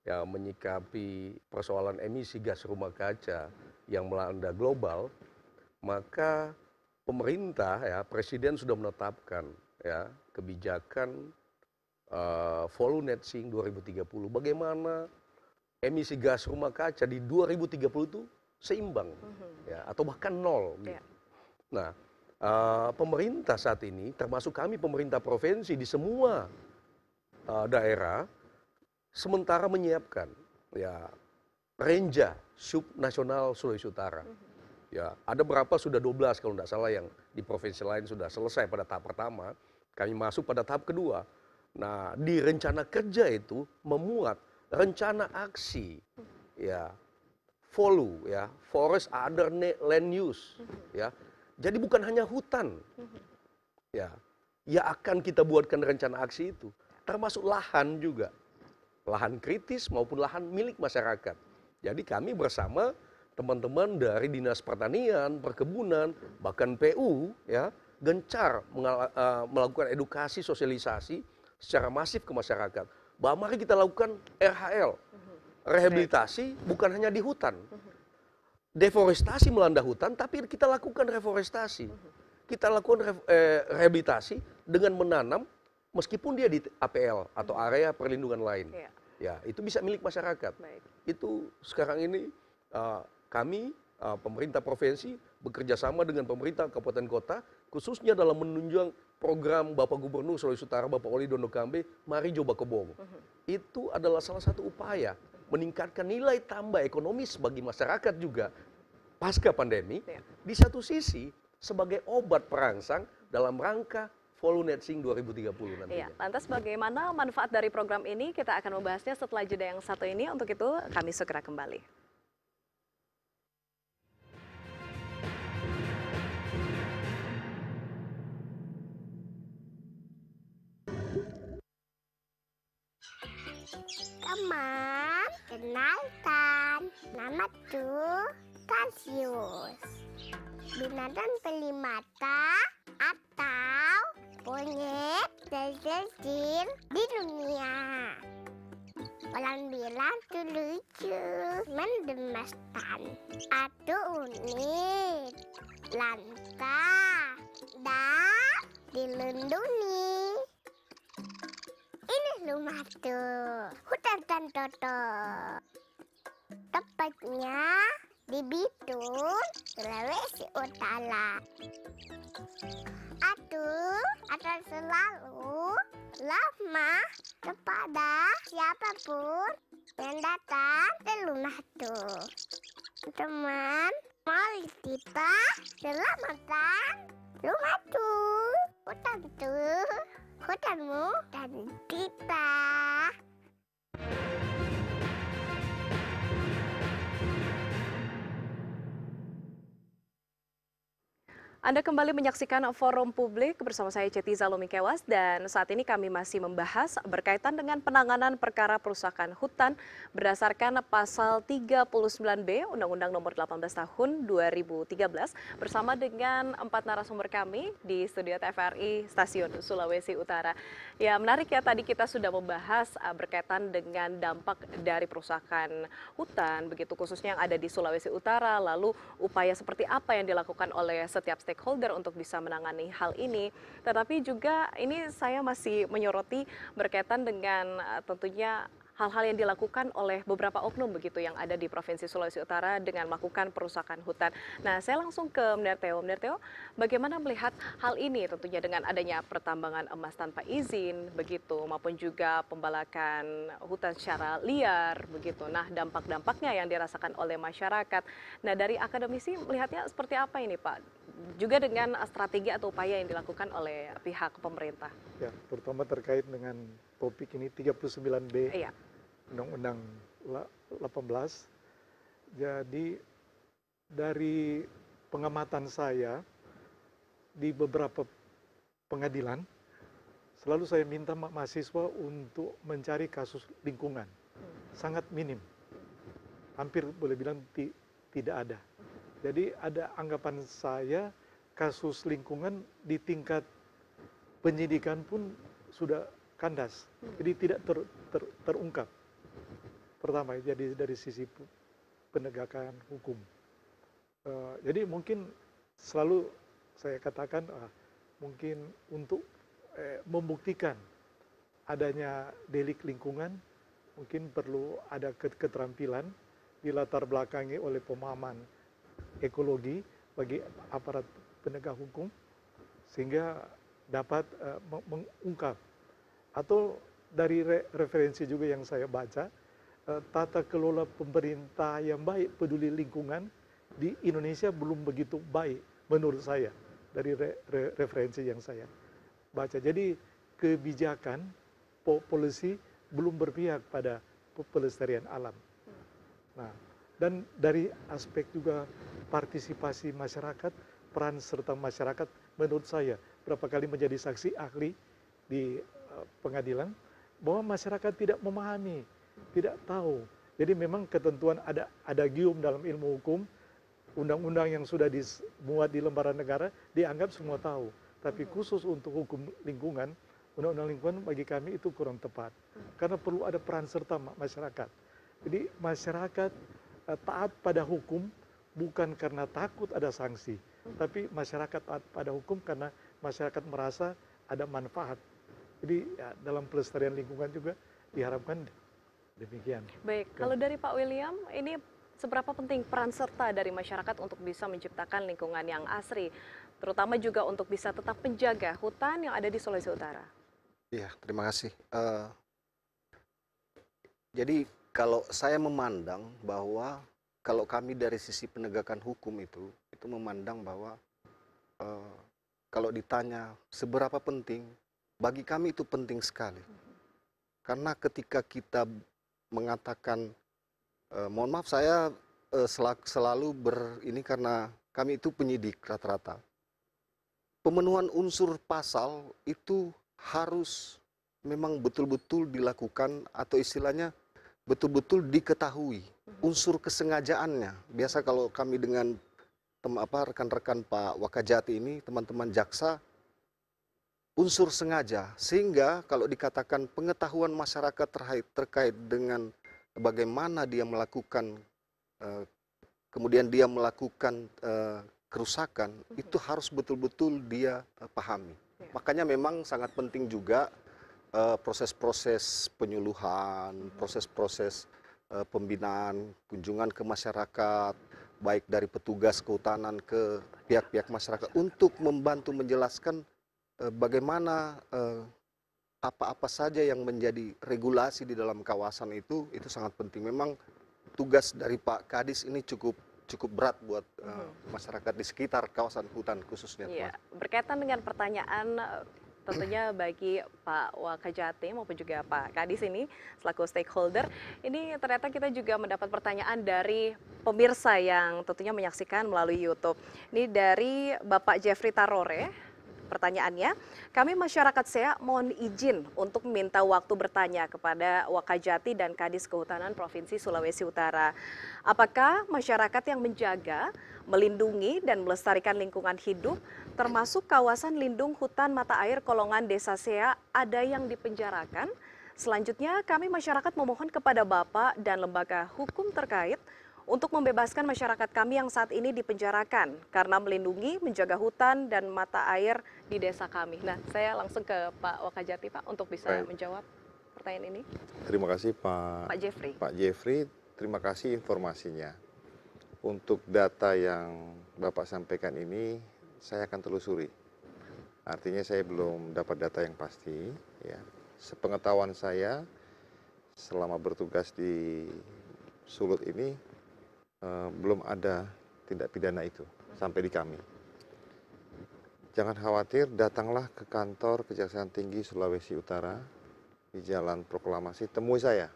yang menyikapi persoalan emisi gas rumah kaca yang melanda global, maka pemerintah ya Presiden sudah menetapkan ya kebijakan Volunet Sync 2030. Bagaimana emisi gas rumah kaca di 2030 itu seimbang ya atau bahkan nol. Gitu. Nah, pemerintah saat ini, termasuk kami pemerintah provinsi di semua daerah, sementara menyiapkan ya Renja Subnasional Sulawesi Utara. Ya, ada berapa sudah 12 kalau tidak salah yang di provinsi lain sudah selesai pada tahap pertama. Kami masuk pada tahap kedua. Nah, di rencana kerja itu memuat rencana aksi ya FOLU ya Forest Other Land Use ya. Jadi bukan hanya hutan, ya akan kita buatkan rencana aksi itu, termasuk lahan juga, lahan kritis maupun lahan milik masyarakat. Jadi kami bersama teman-teman dari Dinas Pertanian, Perkebunan, bahkan PU, ya gencar melakukan edukasi sosialisasi secara masif ke masyarakat. Bahwa mari kita lakukan RHL, rehabilitasi bukan hanya di hutan. Deforestasi melanda hutan, tapi kita lakukan reforestasi. Kita lakukan rehabilitasi dengan menanam meskipun dia di APL atau area perlindungan lain. Ya, itu bisa milik masyarakat. Itu sekarang ini kami pemerintah provinsi bekerja sama dengan pemerintah kabupaten kota, khususnya dalam menunjang program Bapak Gubernur Sulawesi Utara, Bapak Oli Dondo Kambe, Mari Coba Kebong. Itu adalah salah satu upaya meningkatkan nilai tambah ekonomis bagi masyarakat juga pasca pandemi. Di satu sisi sebagai obat perangsang dalam rangka Volunet Sync 2030 nantinya. Lantas bagaimana manfaat dari program ini? Kita akan membahasnya setelah jeda yang satu ini. Untuk itu kami segera kembali. Teman, kenalkan, namaku Cassius, binatang pelimata atau monyet terkecil di dunia. Orang bilang itu lucu, mengemaskan, atau unik, langka, dan dilindungi. Ini rumahku, hutan Tantoto. Tepatnya di Bitung, Sulawesi Utara. Aku akan selalu ramah kepada siapapun yang datang ke rumahku. Teman, mari kita selamatkan rumahku, hutanku, hutanmu, dan kita. Anda kembali menyaksikan Forum Publik bersama saya Cetiza Lumikewas dan saat ini kami masih membahas berkaitan dengan penanganan perkara perusakan hutan berdasarkan pasal 39B Undang-Undang Nomor 18 Tahun 2013 bersama dengan 4 narasumber kami di studio TVRI Stasiun Sulawesi Utara. Ya, menarik ya, tadi kita sudah membahas berkaitan dengan dampak dari perusakan hutan begitu khususnya yang ada di Sulawesi Utara, lalu upaya seperti apa yang dilakukan oleh setiap stakeholder untuk bisa menangani hal ini. Tetapi juga ini saya masih menyoroti berkaitan dengan tentunya hal-hal yang dilakukan oleh beberapa oknum begitu yang ada di Provinsi Sulawesi Utara dengan melakukan perusakan hutan. Nah, saya langsung ke Mender Theo. Mender Theo, bagaimana melihat hal ini tentunya dengan adanya pertambangan emas tanpa izin begitu maupun juga pembalakan hutan secara liar begitu. Nah, dampak-dampaknya yang dirasakan oleh masyarakat. Nah, dari akademisi melihatnya seperti apa ini, Pak? Juga dengan strategi atau upaya yang dilakukan oleh pihak pemerintah. Ya, terutama terkait dengan topik ini 39B Iya. Undang-Undang 18. Jadi dari pengamatan saya di beberapa pengadilan, selalu saya minta mahasiswa untuk mencari kasus lingkungan. Sangat minim. Hampir boleh bilang tidak ada. Jadi ada anggapan saya kasus lingkungan di tingkat penyidikan pun sudah kandas. Jadi tidak terungkap. Pertama, jadi dari sisi penegakan hukum. Jadi mungkin selalu saya katakan mungkin untuk membuktikan adanya delik lingkungan, mungkin perlu ada keterampilan dilatar belakangi oleh pemahaman ekologi bagi aparat penegak hukum sehingga dapat mengungkap. Atau dari referensi juga yang saya baca, tata kelola pemerintah yang baik peduli lingkungan di Indonesia belum begitu baik menurut saya dari referensi yang saya baca. Jadi kebijakan polisi belum berpihak pada pelestarian alam. Nah, dan dari aspek juga partisipasi masyarakat, peran serta masyarakat menurut saya berapa kali menjadi saksi ahli di pengadilan bahwa masyarakat tidak memahami, tidak tahu. Jadi memang ketentuan ada gium dalam ilmu hukum, undang-undang yang sudah dimuat di lembaran negara dianggap semua tahu. Tapi khusus untuk hukum lingkungan, undang-undang lingkungan bagi kami itu kurang tepat. Karena perlu ada peran serta masyarakat. Jadi masyarakat taat pada hukum bukan karena takut ada sanksi, tapi masyarakat taat pada hukum karena masyarakat merasa ada manfaat. Jadi ya, dalam pelestarian lingkungan juga diharapkan demikian. Baik, kalau dari Pak William, ini seberapa penting peran serta dari masyarakat untuk bisa menciptakan lingkungan yang asri, terutama juga untuk bisa tetap menjaga hutan yang ada di Sulawesi Utara? Iya, terima kasih. Jadi kalau saya memandang bahwa kalau kami dari sisi penegakan hukum itu memandang bahwa kalau ditanya seberapa penting, bagi kami itu penting sekali. Karena ketika kita mengatakan, mohon maaf saya selalu ini karena kami itu penyidik rata-rata. Pemenuhan unsur pasal itu harus memang betul-betul dilakukan atau istilahnya betul-betul diketahui unsur kesengajaannya. Biasa kalau kami dengan rekan-rekan Pak Wakajati ini, teman-teman jaksa, unsur sengaja. Sehingga kalau dikatakan pengetahuan masyarakat terkait dengan bagaimana dia melakukan, kemudian dia melakukan kerusakan, itu harus betul-betul dia pahami. Makanya memang sangat penting juga proses-proses penyuluhan, proses-proses pembinaan, kunjungan ke masyarakat, baik dari petugas kehutanan ke pihak-pihak masyarakat untuk membantu menjelaskan bagaimana apa-apa saja yang menjadi regulasi di dalam kawasan itu sangat penting. Memang tugas dari Pak Kadis ini cukup berat buat masyarakat di sekitar kawasan hutan khususnya. Iya, berkaitan dengan pertanyaan tentunya bagi Pak Wakajati maupun juga Pak Kadis ini selaku stakeholder, ini ternyata kita juga mendapat pertanyaan dari pemirsa yang tentunya menyaksikan melalui YouTube. Ini dari Bapak Jeffrey Tarore. Pertanyaannya, kami masyarakat SEA mohon izin untuk meminta waktu bertanya kepada Wakajati dan Kadis Kehutanan Provinsi Sulawesi Utara. Apakah masyarakat yang menjaga, melindungi, dan melestarikan lingkungan hidup, termasuk kawasan lindung hutan mata air Kolongan Desa SEA, ada yang dipenjarakan? Selanjutnya, kami masyarakat memohon kepada Bapak dan lembaga hukum terkait untuk membebaskan masyarakat kami yang saat ini dipenjarakan karena melindungi, menjaga hutan dan mata air di desa kami. Nah, saya langsung ke Pak Wakajati, Pak, untuk bisa menjawab pertanyaan ini? Terima kasih Pak Jeffrey. Pak Jeffrey, terima kasih informasinya. Untuk data yang Bapak sampaikan ini, saya akan telusuri. Artinya saya belum dapat data yang pasti. Ya. Sepengetahuan saya, selama bertugas di Sulut ini, belum ada tindak pidana itu sampai di kami. Jangan khawatir, datanglah ke kantor Kejaksaan Tinggi Sulawesi Utara di Jalan Proklamasi, temui saya.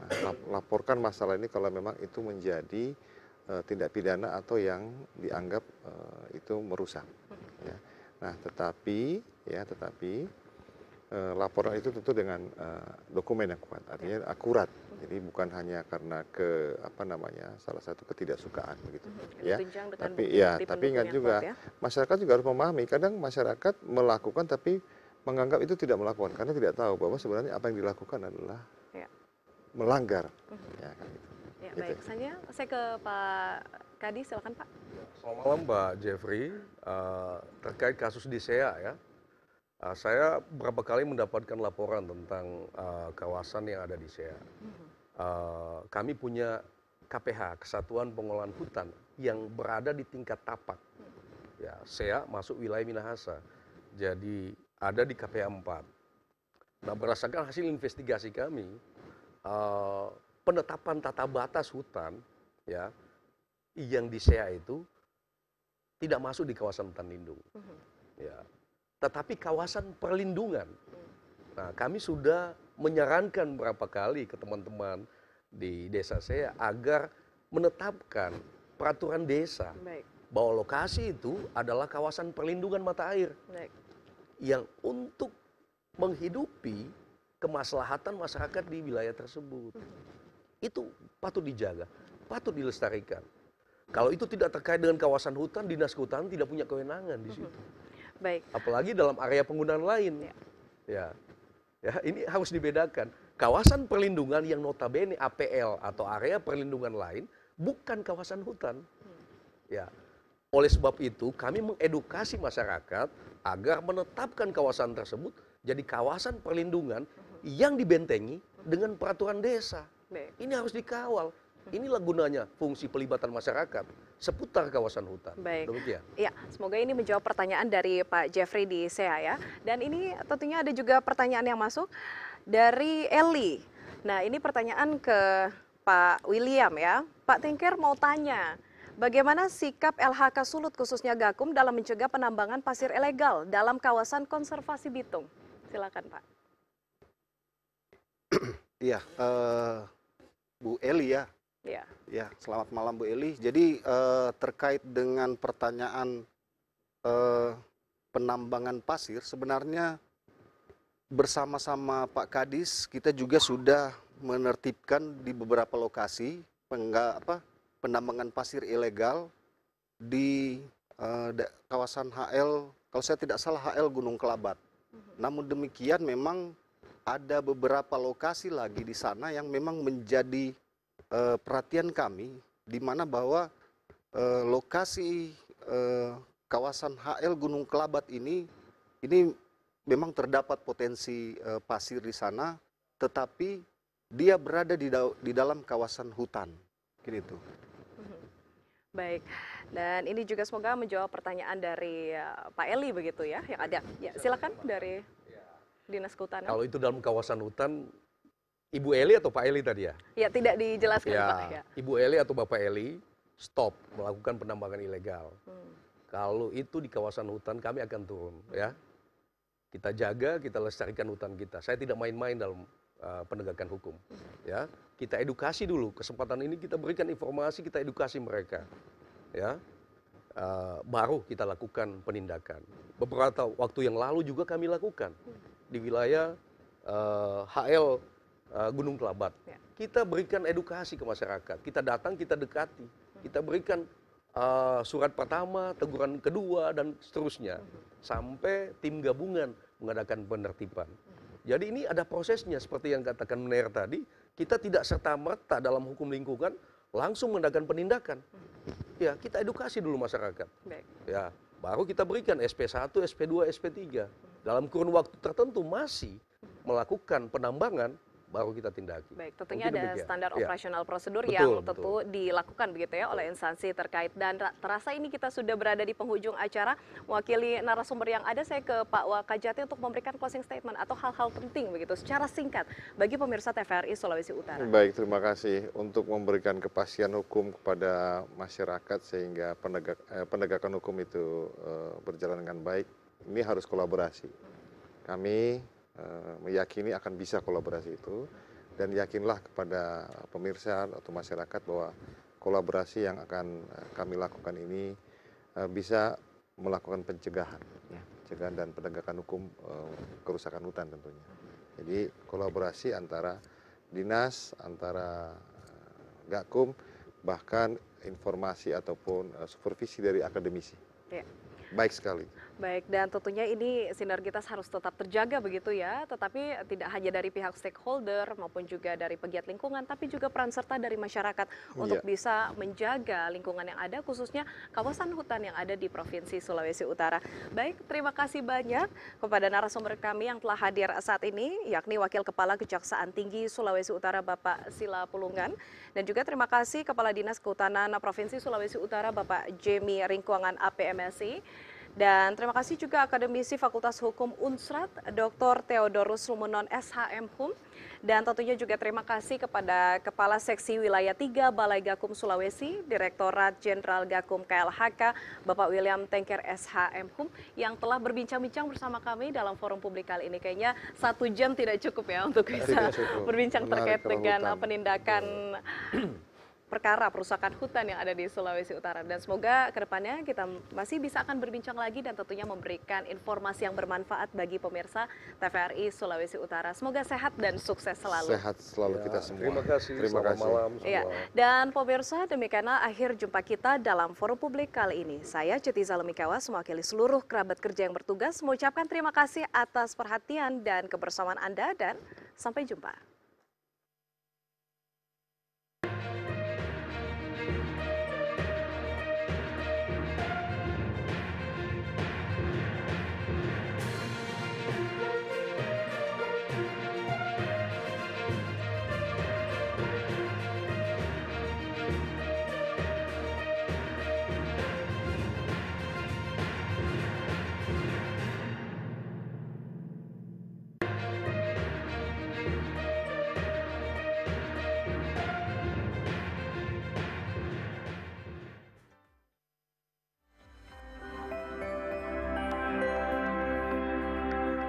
Nah, laporkan masalah ini kalau memang itu menjadi tindak pidana atau yang dianggap itu merusak. Ya. Nah, tetapi laporan itu tentu dengan dokumen yang kuat, artinya akurat. Jadi bukan hanya karena salah satu ketidaksukaan begitu. Ya. Tapi ingat juga masyarakat juga harus memahami. Kadang masyarakat melakukan tapi menganggap itu tidak melakukan karena tidak tahu bahwa sebenarnya apa yang dilakukan adalah melanggar. Ya, kan gitu. Ya, baik. Saya ke Pak Kadi, silakan Pak. Selamat malam Pak Jeffrey. Terkait kasus di SEA ya. Saya beberapa kali mendapatkan laporan tentang kawasan yang ada di SEA. Kami punya KPH, Kesatuan Pengelolaan Hutan, yang berada di tingkat tapak. Ya, SEA masuk wilayah Minahasa, jadi ada di KPH 4. Nah, berdasarkan hasil investigasi kami, penetapan tata batas hutan ya yang di SEA itu tidak masuk di kawasan hutan lindung. Ya. Tetapi kawasan perlindungan. Nah, kami sudah menyarankan berapa kali ke teman-teman di desa SEA agar menetapkan peraturan desa bahwa lokasi itu adalah kawasan perlindungan mata air yang untuk menghidupi kemaslahatan masyarakat di wilayah tersebut. Itu patut dijaga, patut dilestarikan. Kalau itu tidak terkait dengan kawasan hutan, Dinas Kehutanan tidak punya kewenangan di situ. Baik. Apalagi dalam area penggunaan lain. Ya, ini harus dibedakan. Kawasan perlindungan yang notabene APL atau area perlindungan lain bukan kawasan hutan. Ya. Oleh sebab itu kami mengedukasi masyarakat agar menetapkan kawasan tersebut jadi kawasan perlindungan yang dibentengi dengan peraturan desa. Ini harus dikawal. Inilah gunanya fungsi pelibatan masyarakat seputar kawasan hutan. Baik. Demikian. Ya, semoga ini menjawab pertanyaan dari Pak Jeffrey di SEA ya. Dan ini tentunya ada juga pertanyaan yang masuk dari Eli. Nah, ini pertanyaan ke Pak William ya. Pak Tengker mau tanya, bagaimana sikap LHK Sulut khususnya Gakum dalam mencegah penambangan pasir ilegal dalam kawasan konservasi Bitung? Silakan Pak. Iya, Bu Eli ya. Ya, selamat malam Bu Eli. Jadi terkait dengan pertanyaan penambangan pasir, sebenarnya bersama-sama Pak Kadis kita juga sudah menertibkan di beberapa lokasi penambangan pasir ilegal di kawasan HL, kalau saya tidak salah HL Gunung Kelabat. Namun demikian memang ada beberapa lokasi lagi di sana yang memang menjadi perhatian kami, di mana bahwa lokasi kawasan HL Gunung Kelabat ini memang terdapat potensi pasir di sana, tetapi dia berada di dalam kawasan hutan, gitu. Baik, dan ini juga semoga menjawab pertanyaan dari Pak Eli begitu ya, yang ada. Ya, silakan dari Dinas Kehutanan. Kalau itu dalam kawasan hutan, Ibu Eli atau Pak Eli tadi ya? Ya, tidak dijelaskan ya, Pak. Ya. Ibu Eli atau Bapak Eli stop melakukan penambangan ilegal. Kalau itu di kawasan hutan kami akan turun ya. Kita jaga, kita lestarikan hutan kita. Saya tidak main-main dalam penegakan hukum. Ya, kita edukasi dulu. Kesempatan ini kita berikan informasi, kita edukasi mereka. Ya, baru kita lakukan penindakan. Beberapa waktu yang lalu juga kami lakukan di wilayah HL Gunung Kelabat. Kita berikan edukasi ke masyarakat. Kita datang, kita dekati. Kita berikan surat pertama, teguran kedua, dan seterusnya. Sampai tim gabungan mengadakan penertiban. Jadi ini ada prosesnya, seperti yang katakan Mener tadi. Kita tidak serta-merta dalam hukum lingkungan langsung mengadakan penindakan. Ya, kita edukasi dulu masyarakat. Ya, baru kita berikan SP1, SP2, SP3. Dalam kurun waktu tertentu masih melakukan penambangan, baru kita tindaki. Baik, tentunya Mungkin ada demikian. standar Ya. operasional prosedur Betul, yang betul. tentu dilakukan begitu ya oleh instansi terkait. Dan terasa ini kita sudah berada di penghujung acara. Mewakili narasumber yang ada, saya ke Pak Wakajati untuk memberikan closing statement atau hal-hal penting begitu secara singkat bagi pemirsa TVRI Sulawesi Utara. Baik, terima kasih untuk memberikan kepastian hukum kepada masyarakat sehingga penegakan hukum itu berjalan dengan baik. Ini harus kolaborasi. Kami meyakini akan bisa kolaborasi itu, dan yakinlah kepada pemirsa atau masyarakat bahwa kolaborasi yang akan kami lakukan ini bisa melakukan pencegahan, pencegahan dan penegakan hukum kerusakan hutan tentunya. Jadi kolaborasi antara dinas, antara Gakum, bahkan informasi ataupun supervisi dari akademisi. Ya. Baik sekali. Baik, dan tentunya ini sinergitas harus tetap terjaga begitu ya, tetapi tidak hanya dari pihak stakeholder maupun juga dari pegiat lingkungan, tapi juga peran serta dari masyarakat untuk bisa menjaga lingkungan yang ada, khususnya kawasan hutan yang ada di Provinsi Sulawesi Utara. Baik, terima kasih banyak kepada narasumber kami yang telah hadir saat ini, yakni Wakil Kepala Kejaksaan Tinggi Sulawesi Utara Bapak Sila Pulungan, dan juga terima kasih Kepala Dinas Kehutanan Provinsi Sulawesi Utara Bapak Jemi Ringkuangan APMSI. Dan terima kasih juga Akademisi Fakultas Hukum Unsrat, Dr. Theodorus Lumunon SHM Hum. Dan tentunya juga terima kasih kepada Kepala Seksi Wilayah 3 Balai Gakum Sulawesi, Direktorat Jenderal Gakum KLHK, Bapak William Tengker SHM Hum, yang telah berbincang-bincang bersama kami dalam forum publik kali ini. Kayaknya 1 jam tidak cukup ya untuk bisa berbincang terkait dengan penindakan perkara perusakan hutan yang ada di Sulawesi Utara. Dan semoga kedepannya kita masih bisa akan berbincang lagi dan tentunya memberikan informasi yang bermanfaat bagi pemirsa TVRI Sulawesi Utara. Semoga sehat dan sukses selalu. Sehat selalu kita semua. Terima kasih. Terima Selamat kasih. malam semua. Ya, dan pemirsa, demikianlah akhir jumpa kita dalam forum publik kali ini. Saya Cetiza Lemikawas, mewakili seluruh kerabat kerja yang bertugas, mengucapkan terima kasih atas perhatian dan kebersamaan Anda, dan sampai jumpa.